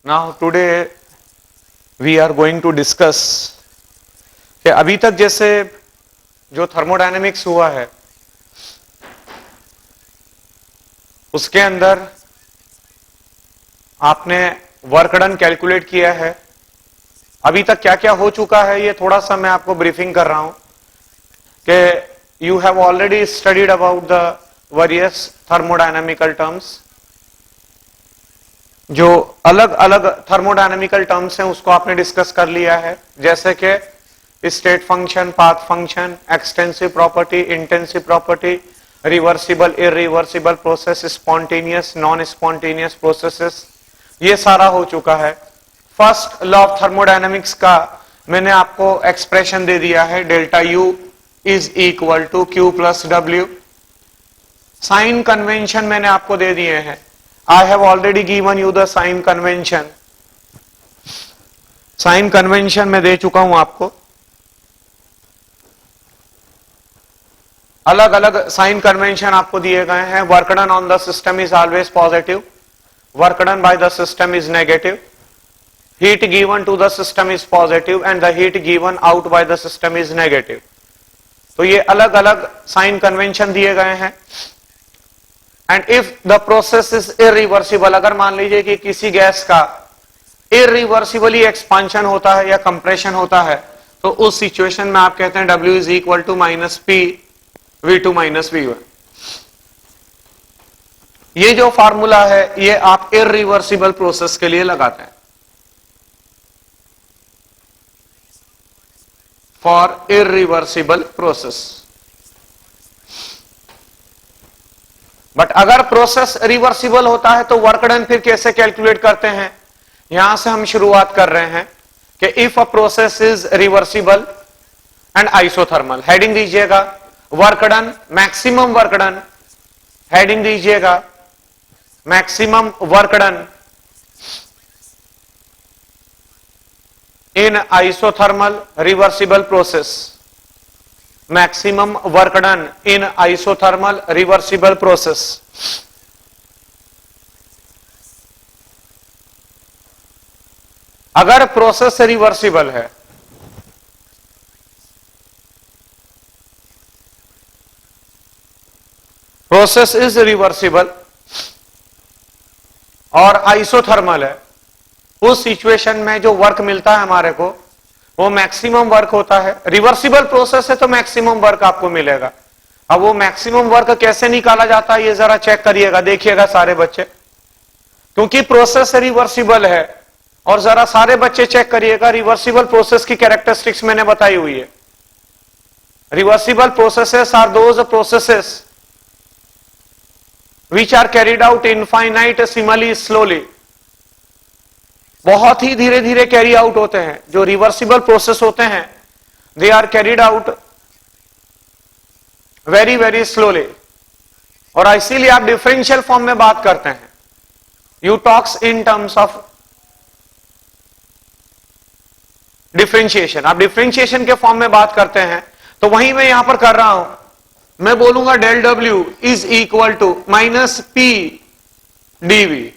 Now today we are going to discuss कि अभी तक जैसे जो थर्मोडायनेमिक्स हुआ है उसके अंदर आपने वर्क डन कैलकुलेट किया है। अभी तक क्या क्या हो चुका है ये थोड़ा सा मैं आपको ब्रीफिंग कर रहा हूं कि you have already studied about the various thermodynamical terms. जो अलग अलग थर्मोडायनेमिकल टर्म्स हैं उसको आपने डिस्कस कर लिया है, जैसे कि state function, path function, extensive property, intensive property, reversible, irreversible process, spontaneous, non spontaneous processes, ये सारा हो चुका है। फर्स्ट लॉ ऑफ थर्मोडायनेमिक्स का मैंने आपको एक्सप्रेशन दे दिया है, delta U is equal to Q plus W. Sign convention मैंने आपको दे दिए हैं। I have already given you the sign convention. Sign convention में दे चुका हूं आपको। अलग अलग साइन कन्वेंशन आपको दिए गए हैं। Work done on the system is always positive, work done by the system is negative, heat given to the system is positive and the heat given out by the system is negative. तो ये अलग अलग sign convention दिए गए हैं। And if the process is irreversible, अगर मान लीजिए कि किसी गैस का इरिवर्सिबली एक्सपांशन होता है या कंप्रेशन होता है, तो उस सिचुएशन में आप कहते हैं W is equal to minus P V2 minus V1। ये जो फार्मूला है ये आप इरिवर्सिबल प्रोसेस के लिए लगाते हैं, फॉर इरिवर्सिबल प्रोसेस। बट अगर प्रोसेस रिवर्सिबल होता है तो वर्क डन फिर कैसे कैलकुलेट करते हैं, यहां से हम शुरुआत कर रहे हैं कि if a process is reversible and isothermal, heading दीजिएगा work done, maximum work done, heading दीजिएगा maximum work done in isothermal reversible process, maximum work done in isothermal reversible process. अगर प्रोसेस रिवर्सिबल है प्रोसेस इज रिवर्सिबल और isothermal है, उस situation में जो work मिलता है हमारे को वो मैक्सिमम वर्क होता है। रिवर्सिबल प्रोसेस है तो मैक्सिमम वर्क आपको मिलेगा। अब वो मैक्सिमम वर्क कैसे निकाला जाता है ये जरा चेक करिएगा, देखिएगा सारे बच्चे, क्योंकि प्रोसेस रिवर्सिबल है। और जरा सारे बच्चे चेक करिएगा, रिवर्सिबल प्रोसेस की कैरेक्टरिस्टिक्स मैंने बताई हुई है। Reversible processes are those processes which are carried out infinitesimally slowly, बहुत ही धीरे धीरे कैरी आउट होते हैं। जो रिवर्सिबल प्रोसेस होते हैं they are carried out very very slowly. और इसीलिए आप डिफरेंशियल फॉर्म में बात करते हैं, you talks in terms of differentiation. आप डिफरेंशिएशन के फॉर्म में बात करते हैं, तो वही मैं यहां पर कर रहा हूं। मैं बोलूंगा del W is equal to minus P dV.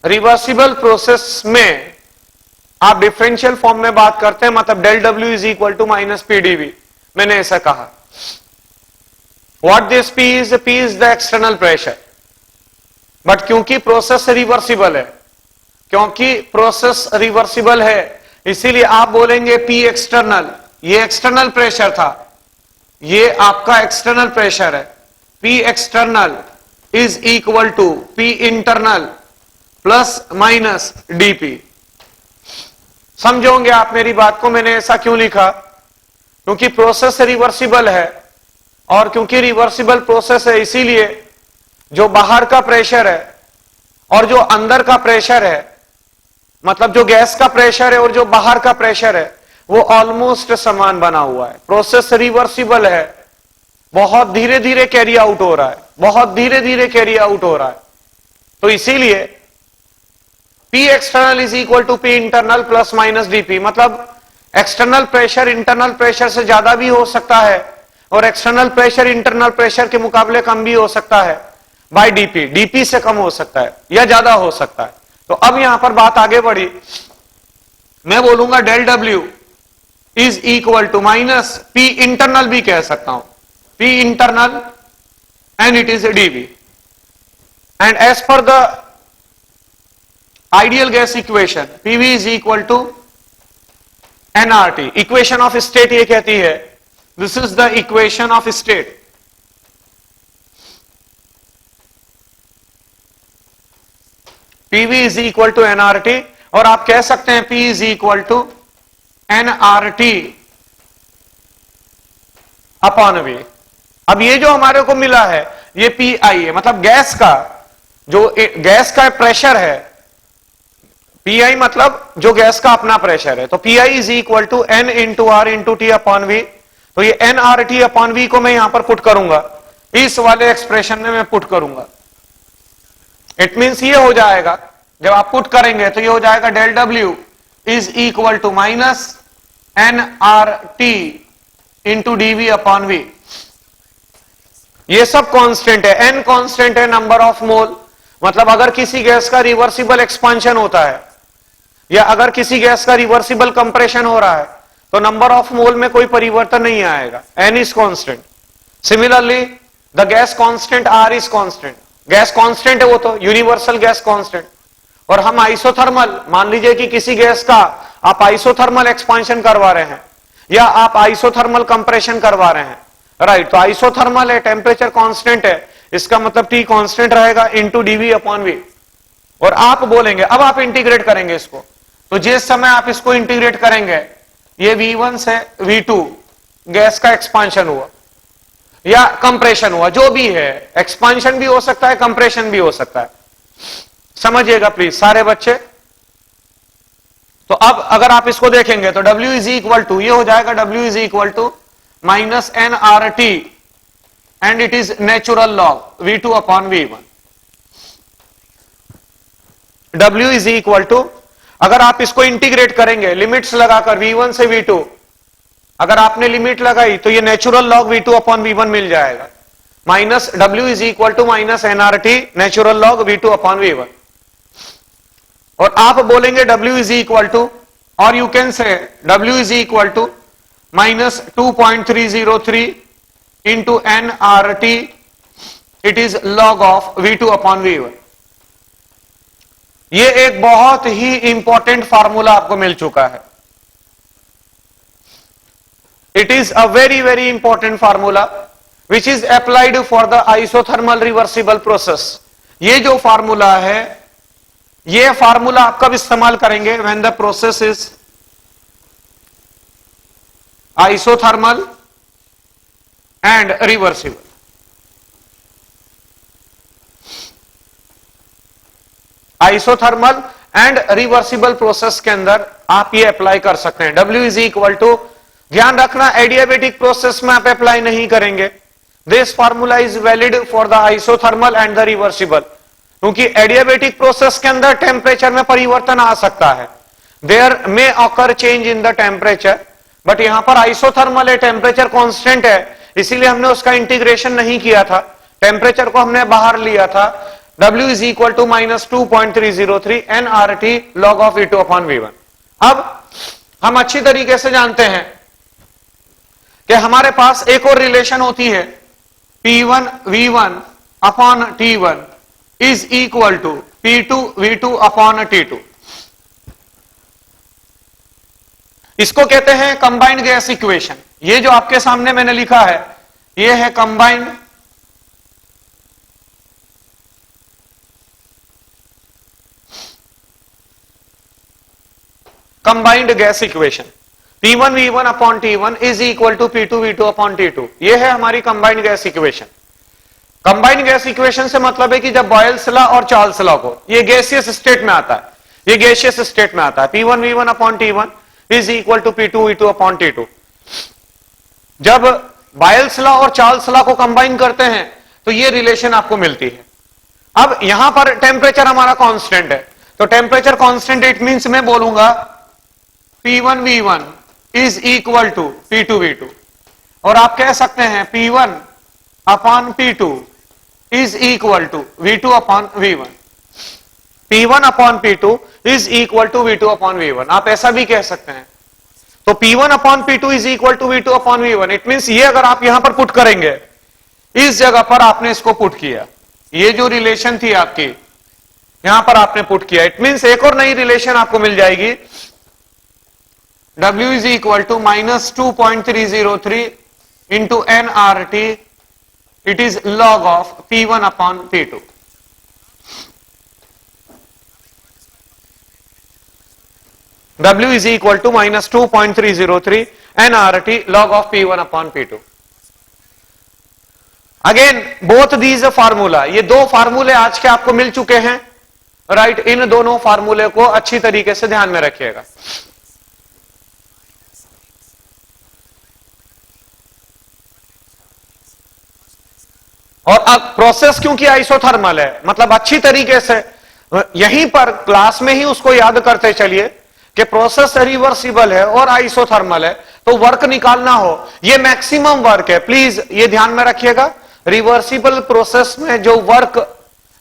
Reversible process में आप डिफरेंशियल फॉर्म में बात करते हैं, मतलब del W is equal to minus P dV. मैंने ऐसा कहा। What this P is the external pressure. But क्योंकि प्रोसेस रिवर्सिबल है, क्योंकि प्रोसेस रिवर्सिबल है, इसीलिए आप बोलेंगे P एक्सटर्नल। ये एक्सटर्नल प्रेशर था, ये आपका एक्सटर्नल प्रेशर है। P external is equal to P internal plus minus DP. समझोगे आप मेरी बात को। मैंने ऐसा क्यों लिखा, क्योंकि प्रोसेस रिवर्सिबल है, और क्योंकि रिवर्सिबल प्रोसेस है इसीलिए जो बाहर का प्रेशर है और जो अंदर का प्रेशर है, मतलब जो गैस का प्रेशर है और जो बाहर का प्रेशर है, वो ऑलमोस्ट समान बना हुआ है। प्रोसेस रिवर्सिबल है, बहुत धीरे धीरे कैरी आउट हो रहा है, बहुत धीरे धीरे कैरी आउट हो रहा है। तो इसीलिए P external is equal to P internal plus minus dP, मतलब एक्सटर्नल प्रेशर इंटरनल प्रेशर से ज्यादा भी हो सकता है और एक्सटर्नल प्रेशर इंटरनल प्रेशर के मुकाबले कम भी हो सकता है बाय डीपी। डीपी से कम हो सकता है या ज्यादा हो सकता है, तो अब यहां पर बात आगे बढ़ी, मैं बोलूंगा del W is equal to minus P internal भी कह सकता हूं, P internal and it is dV, and as पर the ideal gas equation PV is equal to nRT, equation of state ये कहती है, this is the equation of state, PV is equal to nRT, और आप कह सकते हैं P is equal to nRT upon V. अब ये जो हमारे को मिला है ये पी आई है, मतलब गैस का जो गैस का प्रेशर है, पी आई मतलब जो गैस का अपना प्रेशर है, तो P i is equal to n into R into T upon V. तो ये n R T upon V को मैं यहां पर पुट करूंगा, इस वाले एक्सप्रेशन में मैं पुट करूंगा। इट मींस ये हो जाएगा, जब आप पुट करेंगे तो ये हो जाएगा del W is equal to minus n R T into dV upon V. ये सब कांस्टेंट है, एन कांस्टेंट है नंबर ऑफ मोल, मतलब अगर किसी गैस का रिवर्सिबल एक्सपांशन होता है या अगर किसी गैस का रिवर्सिबल कंप्रेशन हो रहा है तो नंबर ऑफ मोल में कोई परिवर्तन नहीं आएगा, n is constant. Similarly the gas constant R is constant, gas constant है वो तो यूनिवर्सल गैस कांस्टेंट। और हम आइसोथर्मल, मान लीजिए कि किसी गैस का आप आइसोथर्मल एक्सपांशन करवा रहे हैं या आप आइसोथर्मल कंप्रेशन करवा रहे हैं, राइट, तो आइसोथर्मल है, टेम्परेचर कांस्टेंट है, इसका मतलब टी कांस्टेंट रहेगा इंटू डीवी अपॉन वी। और आप बोलेंगे, अब आप इंटीग्रेट करेंगे इसको, तो जिस समय आप इसको इंटीग्रेट करेंगे, ये V1 से V2 गैस का एक्सपांशन हुआ या कंप्रेशन हुआ, जो भी है, एक्सपांशन भी हो सकता है, कंप्रेशन भी हो सकता है, समझिएगा प्लीज सारे बच्चे। तो अब अगर आप इसको देखेंगे तो W इज इक्वल टू, ये हो जाएगा W is equal to minus n R T and it is natural log V2 upon V1। W is equal to, अगर आप इसको इंटीग्रेट करेंगे लिमिट्स लगाकर V1 से V2, अगर आपने लिमिट लगाई तो ये natural log V2 upon V1 मिल जाएगा, minus W is equal to minus nRT natural log V2 upon V1। और आप बोलेंगे W इज इक्वल टू, और you can say W is equal to minus 2.303 into nRT, it is log of V2 upon V1। ये एक बहुत ही important formula आपको मिल चुका है, it is a very very important formula which is applied for the isothermal reversible process. ये जो formula है, ये फार्मूला आप कब इस्तेमाल करेंगे, when the process is isothermal and reversible. Isothermal and reversible process के अंदर आप ये अप्लाई कर सकते हैं। W इज इक्वल टू, ध्यान रखना एडियाबेटिक प्रोसेस में आप अप्लाई नहीं करेंगे, this formula is valid for the isothermal and the reversible, क्योंकि एडियाबेटिक प्रोसेस के अंदर टेम्परेचर में परिवर्तन आ सकता है, there may occur change in the temperature, but यहां पर आइसोथर्मल है, टेम्परेचर कांस्टेंट है, इसीलिए हमने उसका इंटीग्रेशन नहीं किया था, टेम्परेचर को हमने बाहर लिया था। W is equal to minus 2.303 nRT log of V2 upon V1। अब हम अच्छी तरीके से जानते हैं कि हमारे पास एक और रिलेशन होती है, P1 V1 upon T1 is equal to P2 V2 upon T2। इसको कहते हैं कंबाइंड गैस इक्वेशन। ये जो आपके सामने मैंने लिखा है, ये है combined gas equation. P1 V1 upon T1 is equal to P2 V2 upon T2। ये है हमारी combined gas equation. Combined gas equation से मतलब है कि जब बॉयल्स लॉ और चार्ल्स लॉ को, ये गैसियस स्टेट में आता है, ये गैसियस स्टेट में आता है, P1 V1 upon T1 is equal to P2 V2 upon T2। जब बॉयल्स लॉ और चार्ल्स लॉ को कंबाइन करते हैं तो ये रिलेशन आपको मिलती है। अब यहां पर टेम्परेचर हमारा कांस्टेंट है, तो टेम्परेचर कांस्टेंट इट मींस मैं बोलूंगा P1 V1 is equal to P2 V2, और आप कह सकते हैं P1 upon P2 is equal to V2 upon V1। P1 upon P2 is equal to V2 upon V1। आप ऐसा भी कह सकते हैं। तो P1 upon P2 is equal to V2 upon V1। It means ये अगर आप यहां पर पुट करेंगे, इस जगह पर आपने इसको पुट किया, ये जो रिलेशन थी आपकी यहां पर आपने पुट किया, इट मींस एक और नई रिलेशन आपको मिल जाएगी, W is equal to -2.303 into nRT, it is log of P1 upon P2। W is equal to -2.303 nRT log of P1 upon P2। Again both these formula, ये दो फार्मूले आज के आपको मिल चुके हैं, राइट। इन दोनों फार्मूले को अच्छी तरीके से ध्यान में रखिएगा। और अब प्रोसेस क्योंकि आइसोथर्मल है, मतलब अच्छी तरीके से यहीं पर क्लास में ही उसको याद करते चलिए कि प्रोसेस रिवर्सिबल है और आइसोथर्मल है, तो वर्क निकालना हो, ये मैक्सिमम वर्क है। प्लीज ये ध्यान में रखिएगा, रिवर्सिबल प्रोसेस में जो वर्क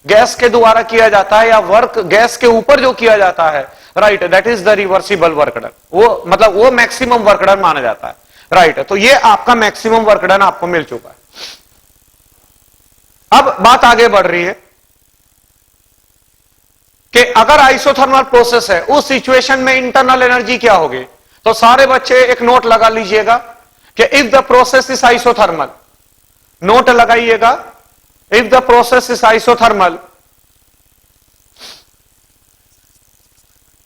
गैस के द्वारा किया जाता है या वर्क गैस के ऊपर जो किया जाता है, right, that is the reversible work done. वो मतलब वो मैक्सिमम वर्क डन माना जाता है, राइट। तो ये आपका मैक्सिमम वर्क डन आपको मिल चुका है। अब बात आगे बढ़ रही है कि अगर आइसोथर्मल प्रोसेस है, उस सिचुएशन में इंटरनल एनर्जी क्या होगी। तो सारे बच्चे एक नोट लगा लीजिएगा कि if the process is isothermal, note लगाइएगा, if the process is isothermal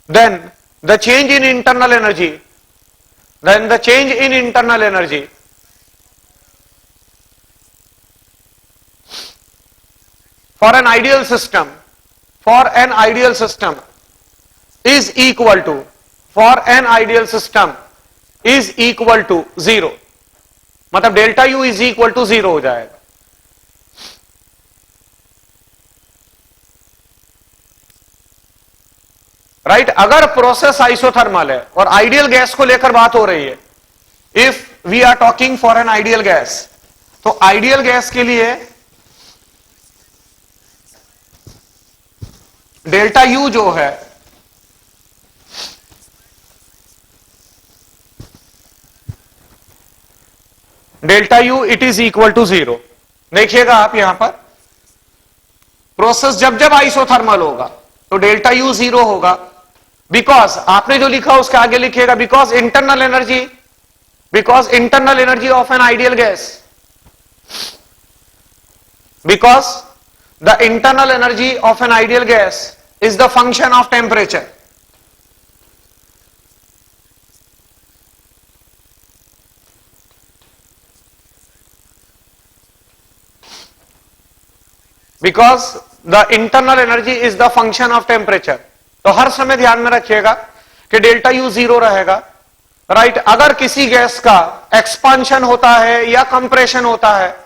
then the change in internal energy, then the change in internal energy for an ideal system is equal to, for an ideal system is equal to 0, मतलब delta U is equal to 0 हो जाएगा। Right, अगर process isothermal है और ideal gas को लेकर बात हो रही है, if we are talking for an ideal gas, तो आइडियल गैस के लिए डेल्टा यू जो है delta U it is equal to 0। देखिएगा आप यहां पर प्रोसेस जब जब आइसोथर्मल होगा तो डेल्टा यू 0 होगा, बिकॉज आपने जो लिखा उसके आगे लिखिएगा because internal energy of an ideal gas, because the internal energy of an ideal gas is the function of temperature. Because the internal energy is the function of temperature. तो हर समय ध्यान में रखिएगा कि डेल्टा यू 0 रहेगा, right. अगर किसी gas का एक्सपांशन होता है या कंप्रेशन होता है,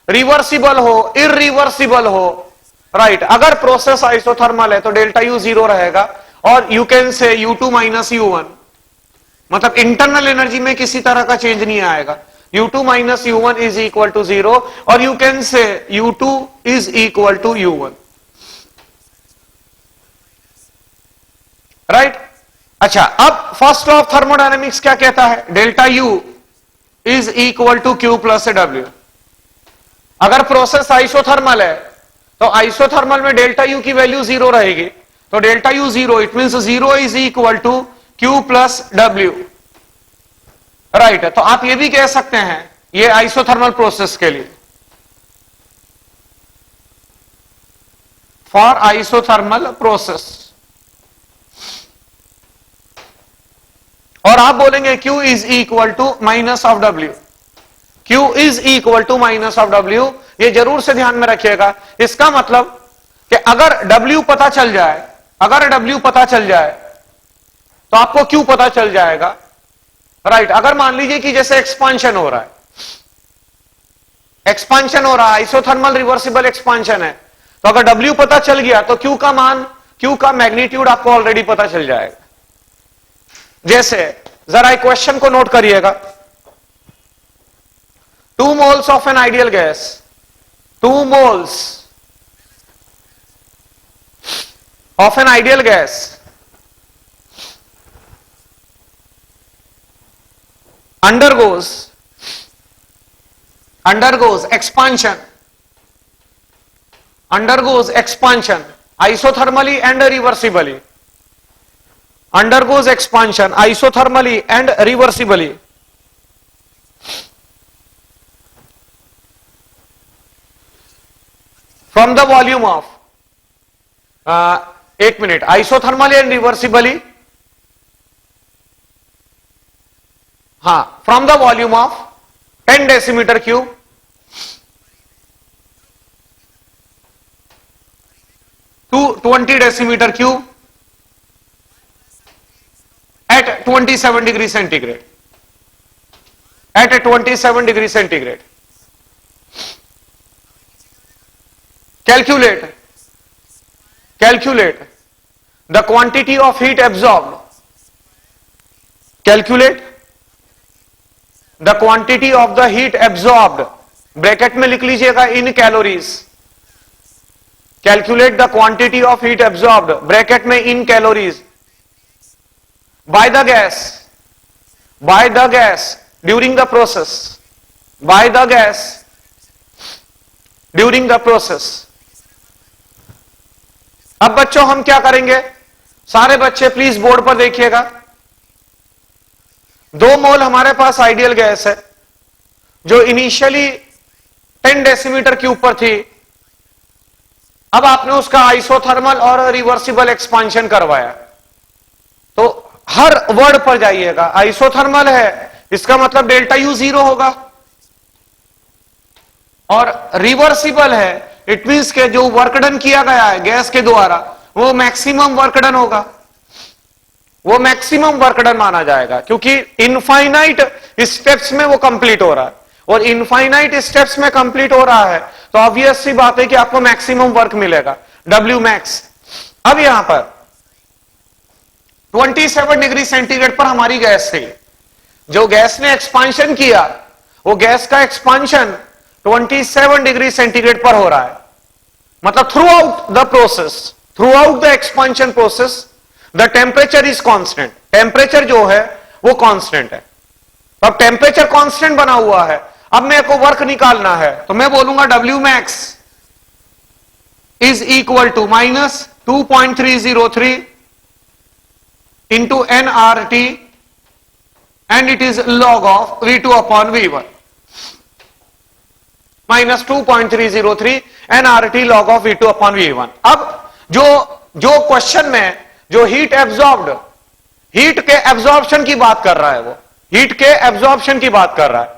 रिवर्सिबल हो इरिवर्सिबल हो, राइट, अगर प्रोसेस आइसोथर्मल है तो डेल्टा यू 0 रहेगा। और यू कैन से U2 माइनस U1, मतलब इंटरनल एनर्जी में किसी तरह का चेंज नहीं आएगा। U2 minus U1 is equal to 0 और यू कैन से U2 is equal to U1, right. अच्छा, अब फर्स्ट लॉ ऑफ थर्मोडायनेमिक्स क्या कहता है, delta U is equal to Q plus W। अगर प्रोसेस आइसोथर्मल है तो आइसोथर्मल में डेल्टा यू की वैल्यू 0 रहेगी, तो delta U 0 it means 0 is equal to Q plus W, right. तो आप ये भी कह सकते हैं ये आइसोथर्मल प्रोसेस के लिए, फॉर आइसोथर्मल प्रोसेस, और आप बोलेंगे Q is equal to minus of W, Q is equal to minus of W। ये जरूर से ध्यान में रखिएगा, इसका मतलब कि अगर W पता चल जाए, तो आपको Q पता चल जाएगा, राइट। अगर मान लीजिए कि जैसे एक्सपांशन हो रहा है, आइसोथर्मल रिवर्सिबल एक्सपांशन है, तो अगर W पता चल गया तो Q का मैग्नीट्यूड आपको ऑलरेडी पता चल जाएगा। जैसे जरा एक क्वेश्चन को नोट करिएगा, 2 moles of an ideal gas, 2 moles of an ideal gas undergoes expansion isothermally and reversibly, undergoes expansion isothermally and reversibly from the volume of एक मिनट, isothermally and reversibly, हाँ, from the volume of 10 decimeter cube to 20 decimeter cube at 27 degree centigrade, at 27 degree centigrade. Calculate the quantity of heat absorbed. Calculate the quantity of the heat absorbed. Bracket में लिख लीजिएगा in calories. Calculate the quantity of heat absorbed. Bracket में in calories by the gas during the process. By the gas during the process. अब बच्चों हम क्या करेंगे, सारे बच्चे प्लीज बोर्ड पर देखिएगा। 2 मोल हमारे पास आइडियल गैस है जो इनिशियली 10 डेसीमीटर क्यूब पर थी। अब आपने उसका आइसोथर्मल और रिवर्सिबल एक्सपांशन करवाया, तो हर वर्ड पर जाइएगा। आइसोथर्मल है, इसका मतलब डेल्टा यू 0 होगा, और रिवर्सिबल है, इट मींस के जो वर्क डन किया गया है गैस के द्वारा वो मैक्सिमम वर्क डन होगा, वो मैक्सिमम वर्क डन माना जाएगा, क्योंकि इनफाइनाइट स्टेप्स में वो कंप्लीट हो रहा है, और इनफाइनाइट स्टेप्स में कंप्लीट हो रहा है तो ऑब्वियस सी बात है कि आपको मैक्सिमम वर्क मिलेगा, W मैक्स। अब यहां पर 27 डिग्री सेंटीग्रेड पर हमारी गैस थी, जो गैस ने एक्सपांशन किया वो गैस का एक्सपांशन 27 डिग्री सेंटीग्रेड पर हो रहा है। मतलब through out the expansion process the temperature is constant. Temperature जो है वो कांस्टेंट है। अब टेम्परेचर कांस्टेंट बना हुआ है, अब मेरे को वर्क निकालना है तो मैं बोलूंगा W max is equal to -2.303 into nRT and it is log of V2 upon V1, -2.303 nRT log of V2 upon V1। अब जो क्वेश्चन में जो हीट एब्जॉर्ब्ड, हीट के एब्जॉर्प्शन की बात कर रहा है, वो हीट के एब्जॉर्प्शन की बात कर रहा है,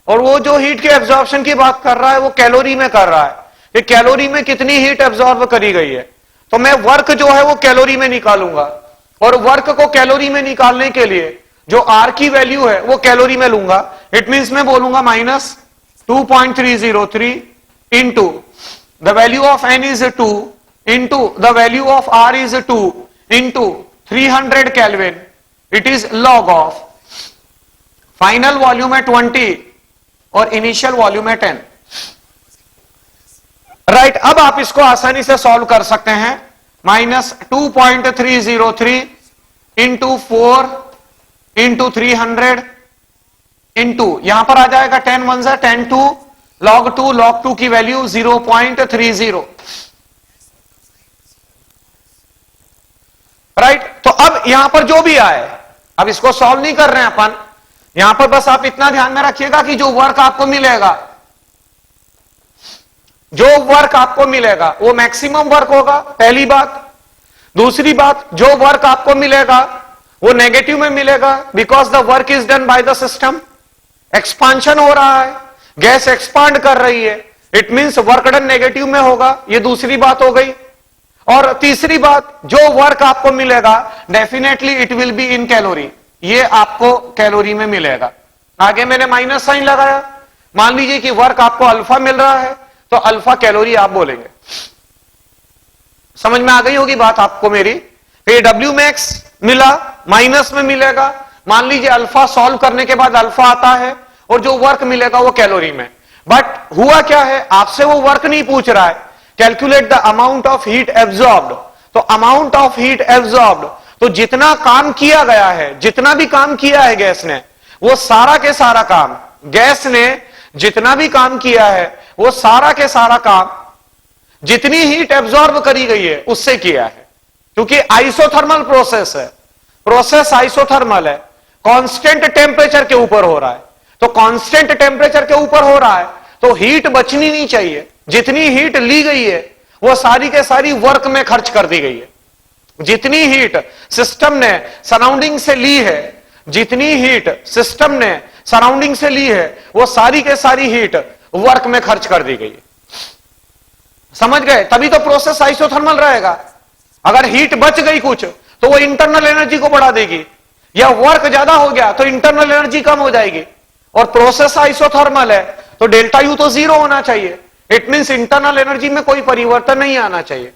और वो जो हीट के एब्जॉर्प्शन की बात कर रहा है वो कैलोरी में कर रहा है कि कैलोरी में कितनी हीट एब्जॉर्ब करी गई है। तो मैं वर्क जो है वो कैलोरी में निकालूंगा, और वर्क को कैलोरी में निकालने के लिए जो R की वैल्यू है वो कैलोरी में लूंगा। इट मींस मैं बोलूंगा -2.303 into the value of N is 2 into the value of R is 2 into 300 kelvin, it is log of final volume है 20 और इनिशियल वॉल्यूम है 10। राइट, अब आप इसको आसानी से सॉल्व कर सकते हैं। -2.303 इंटू 4 इंटू 300 इंटू यहां पर आ जाएगा 10 1 10 2 log 2 की वैल्यू 0.30। राइट, तो अब यहां पर जो भी आए, अब इसको सॉल्व नहीं कर रहे हैं अपन, यहां पर बस आप इतना ध्यान में रखिएगा कि जो वर्क आपको मिलेगा, वो मैक्सिमम वर्क होगा, पहली बात। दूसरी बात, जो वर्क आपको मिलेगा वो नेगेटिव में मिलेगा, because the work is done by the system. Expansion हो रहा है, गैस एक्सपांड कर रही है, it means work done negative में होगा, ये दूसरी बात हो गई। और तीसरी बात, जो वर्क आपको मिलेगा definitely it will be in calorie, ये आपको कैलोरी में मिलेगा। आगे मैंने माइनस साइन लगाया, मान लीजिए कि वर्क आपको अल्फा मिल रहा है तो अल्फा कैलोरी आप बोलेंगे। समझ में आ गई होगी बात आपको मेरी। ये W मैक्स मिला, माइनस में मिलेगा, मान लीजिए अल्फा सॉल्व करने के बाद अल्फा आता है और जो वर्क मिलेगा वो कैलोरी में। बट हुआ क्या है, आपसे वो वर्क नहीं पूछ रहा है, calculate the amount of heat absorbed तो अमाउंट ऑफ हीट एब्जॉर्ब्ड, तो जितना काम किया गया है, जितना भी काम किया है गैस ने, वो सारा के सारा काम, गैस ने जितना भी काम किया है वो सारा के सारा काम जितनी हीट एब्जॉर्ब करी गई है उससे किया है। क्योंकि आइसोथर्मल प्रोसेस है, प्रोसेस आइसोथर्मल है, कांस्टेंट टेम्परेचर के ऊपर हो रहा है। तो कांस्टेंट टेम्परेचर के ऊपर हो रहा है तो हीट बचनी नहीं चाहिए। जितनी हीट ली गई है वो सारी के सारी वर्क में खर्च कर दी गई है। जितनी हीट सिस्टम ने सराउंडिंग से ली है, जितनी हीट सिस्टम ने सराउंडिंग से ली है वो सारी के सारी हीट वर्क में खर्च कर दी गई है। समझ गए? तभी तो प्रोसेस आइसोथर्मल रहेगा। अगर हीट बच गई कुछ तो वो इंटरनल एनर्जी को बढ़ा देगी, या वर्क ज्यादा हो गया तो इंटरनल एनर्जी कम हो जाएगी। और प्रोसेस आइसोथर्मल है तो डेल्टा यू तो जीरो होना चाहिए। इट मींस इंटरनल एनर्जी में कोई परिवर्तन नहीं आना चाहिए।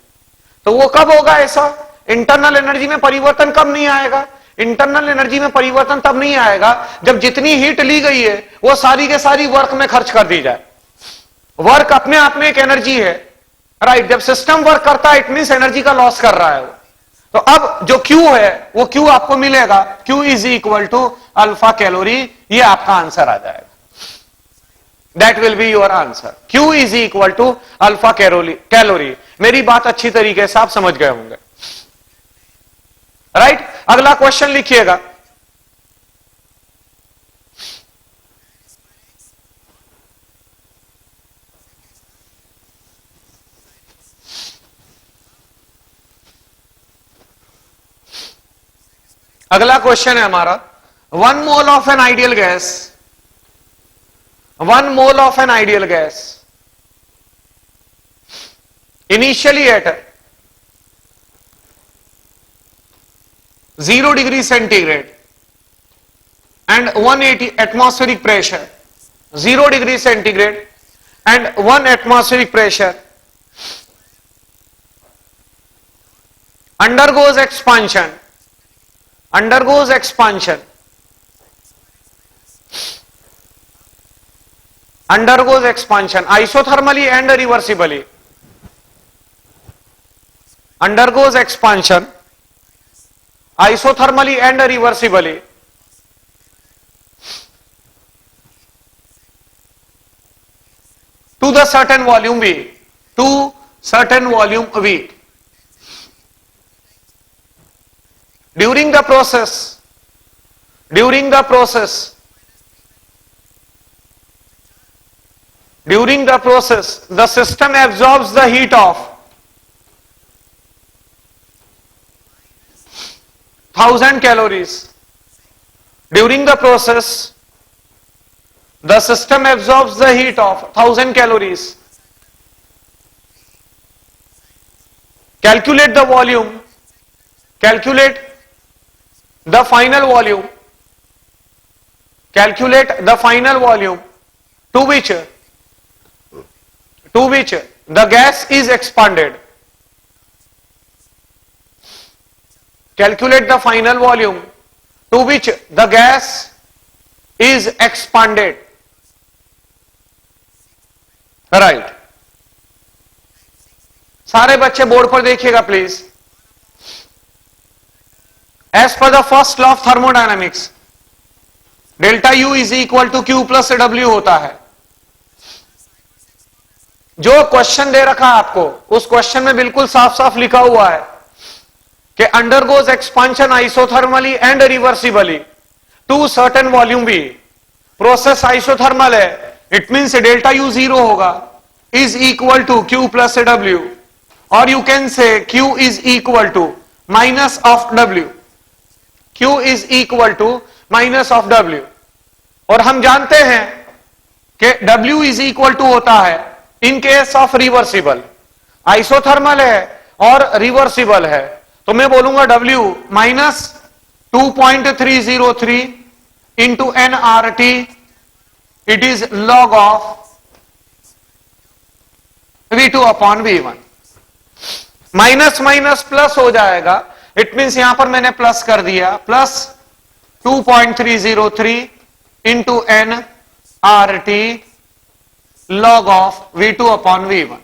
तो वो कब होगा ऐसा? इंटरनल एनर्जी में परिवर्तन कब नहीं आएगा? इंटरनल एनर्जी में परिवर्तन तब नहीं आएगा जब जितनी हीट ली गई है वो सारी के सारी वर्क में खर्च कर दी जाए। वर्क अपने आप में एक एनर्जी है, राइट? जब सिस्टम वर्क करता है इट मींस एनर्जी का लॉस कर रहा है वो। तो अब जो Q है वो Q आपको मिलेगा, Q is equal to alpha calorie. ये आपका आंसर आ जाएगा। That will be your answer. Q is equal to alpha calorie. मेरी बात अच्छी तरीके से आप समझ गए होंगे, राइट? अगला क्वेश्चन लिखिएगा। अगला क्वेश्चन है हमारा, 1 mole of an ideal gas, 1 mole of an ideal gas initially at 0 degree centigrade and 180 atmospheric pressure, 0 degree centigrade and 1 atmospheric pressure, undergoes expansion, undergoes expansion, undergoes expansion isothermally and reversibly, undergoes expansion isothermally and reversibly to the certain volume V, to certain volume V. During the process, during the process, during the process, the system absorbs the heat of 1000 calories. During the process, the system absorbs the heat of 1000 calories. Calculate the volume, calculate the final volume, calculate the final volume to which the gas is expanded. Calculate the final volume to which the gas is expanded. Right सारे बच्चे board पर देखिएगा please. As पर the first law of thermodynamics, delta U is equal to Q plus W होता है। जो question दे रखा है आपको उस क्वेश्चन में बिल्कुल साफ साफ लिखा हुआ है कि undergoes expansion isothermally and reversibly to certain volume V. Process isothermal है, it means delta U zero होगा, is equal to Q plus W, और you can say Q is equal to minus of W, Q is equal to minus of W. और हम जानते हैं कि W is equal to होता है in case of reversible. Isothermal है और रिवर्सिबल है तो मैं बोलूंगा W minus 2.303 into N R T, it is log of V2 upon V1। Minus minus plus हो जाएगा, इट मींस यहां पर मैंने प्लस कर दिया, plus 2.303 into N R T log of V2 upon V1।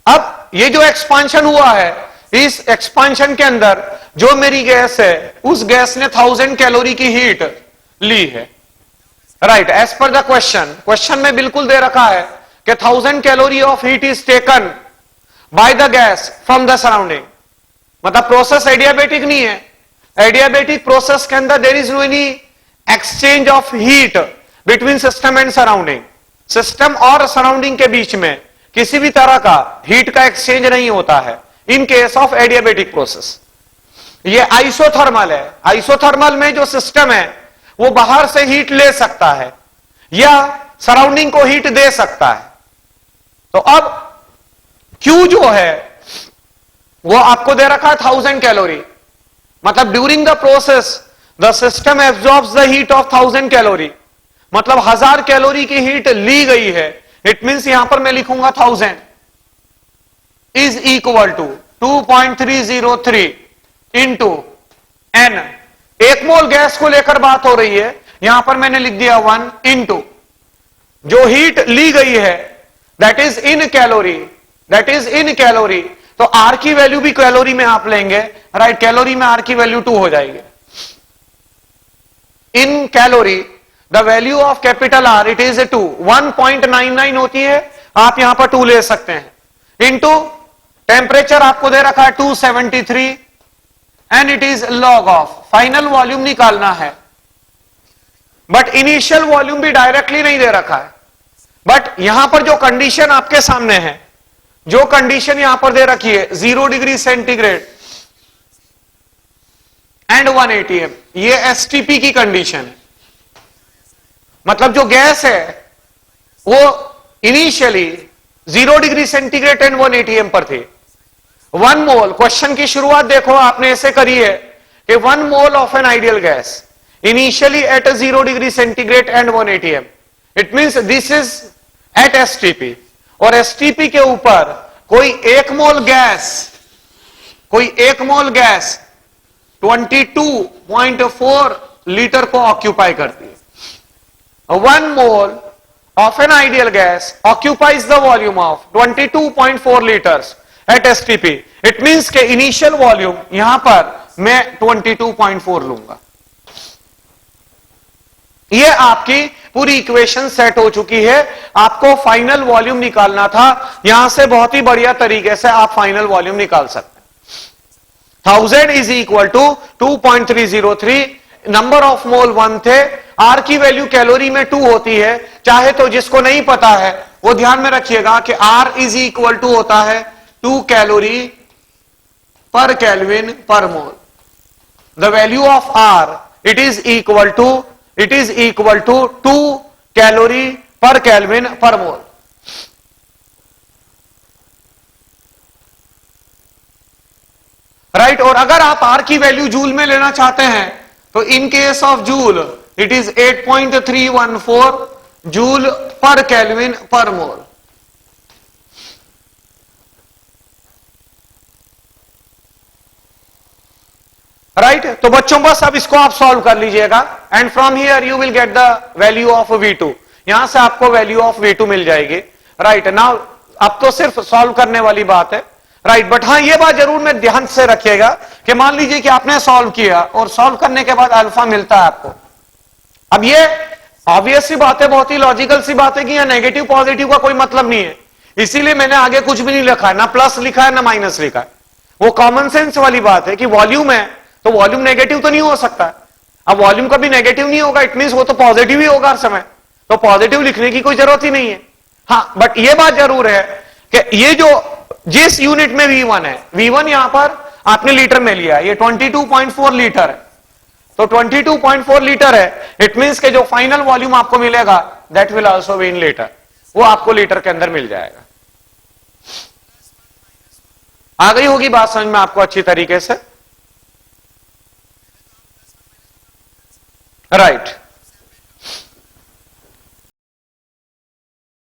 अब ये जो एक्सपांशन हुआ है, इस एक्सपांशन के अंदर जो मेरी गैस है, उस गैस ने 1000 कैलोरी की हीट ली है। राइट, एज पर द क्वेश्चन में बिल्कुल दे रखा है कि 1000 calorie of heat is taken by the gas from the surrounding. मतलब प्रोसेस एडियाबेटिक नहीं है। एडियाबेटिक प्रोसेस के अंदर there is no any exchange of heat between system and surrounding. System और सराउंडिंग के बीच में किसी भी तरह का हीट का एक्सचेंज नहीं होता है in case of adiabatic process. ये आइसोथर्मल है। आइसोथर्मल में जो सिस्टम है वो बाहर से हीट ले सकता है या सराउंडिंग को हीट दे सकता है। तो अब Q जो है वो आपको दे रखा है 1000 कैलोरी। मतलब during the process the system absorbs the heat of 1000 calorie. मतलब 1000 कैलोरी की हीट ली गई है। इट मींस यहां पर मैं लिखूंगा 1000 is equal to 2.303 into N. एक मोल गैस को लेकर बात हो रही है, यहां पर मैंने लिख दिया 1 इंटू जो हीट ली गई है that is in calorie, that is in calorie. तो आर की वैल्यू भी कैलोरी में आप लेंगे। राइट, कैलोरी में आर की वैल्यू 2 हो जाएगी। इन calorie the value of capital R it is 2, 1.99 होती है, आप यहां पर 2 ले सकते हैं। इंटू टेम्परेचर आपको दे रखा है 273 and it is log of. Final volume निकालना है, बट इनिशियल वॉल्यूम भी डायरेक्टली नहीं दे रखा है। बट यहां पर जो कंडीशन आपके सामने है, जो कंडीशन यहां पर दे रखी है 0 डिग्री सेंटीग्रेड एंड 1 atm, ये एसटीपी की कंडीशन है। मतलब जो गैस है वो initially 0 degree centigrade and 1 atm पर थी। 1 मोल, क्वेश्चन की शुरुआत देखो आपने ऐसे करी है कि 1 mole of an ideal gas initially at 0 degree centigrade and 1 atm। It means this is at STP. और एसटीपी के ऊपर कोई एक मोल गैस 22.4 लीटर को ऑक्यूपाई करती है। 1 mole of an ideal gas occupies the volume of 22.4 litres at STP. It means के initial volume यहां पर मैं 22.4 लूंगा। ये आपकी पूरी इक्वेशन सेट हो चुकी है। आपको फाइनल वॉल्यूम निकालना था, यहां से बहुत ही बढ़िया तरीके से आप फाइनल वॉल्यूम निकाल सकते हैं। 1000 is equal to 2.303, number of mole 1 थे। आर की वैल्यू कैलोरी में 2 होती है। चाहे तो जिसको नहीं पता है वो ध्यान में रखिएगा कि आर इज इक्वल टू होता है 2 calorie per kelvin per mole. The value of R it is equal to 2 calorie per kelvin per mole. Right, और अगर आप आर की वैल्यू जूल में लेना चाहते हैं तो इन case of joule it is 8.314 joule पर केल्विन पर मोल। राइट, तो बच्चों बस अब इसको आप सॉल्व कर लीजिएगा and from here you will get the value of V2। यहां से आपको वैल्यू ऑफ V2 मिल जाएगी। राइट, नाउ अब तो सिर्फ सॉल्व करने वाली बात है। राइट, बट हाँ ये बात जरूर में ध्यान से रखिएगा कि मान लीजिए कि आपने सॉल्व किया और सॉल्व करने के बाद अल्फा मिलता है आपको। अब ये ऑब्वियस सी बात है, बहुत ही लॉजिकल सी बात है कि यहां नेगेटिव पॉजिटिव का कोई मतलब नहीं है, इसीलिए मैंने आगे कुछ भी नहीं लिखा है, ना प्लस लिखा है ना माइनस लिखा है। वो कॉमन सेंस वाली बात है कि वॉल्यूम है तो वॉल्यूम नेगेटिव तो नहीं हो सकता। अब वॉल्यूम कभी नेगेटिव नहीं होगा, इट मींस वो तो पॉजिटिव ही होगा हर समय, तो पॉजिटिव लिखने की कोई जरूरत ही नहीं है। हाँ, बट ये बात जरूर है कि ये जो जिस यूनिट में V1 है, V1 यहां पर आपने लीटर में लिया, ये 22.4 लीटर है, तो 22.4 लीटर है। इट मींस के जो फाइनल वॉल्यूम आपको मिलेगा that will also be in litre, वो आपको लीटर के अंदर मिल जाएगा। आ गई होगी बात समझ में आपको अच्छी तरीके से। राइट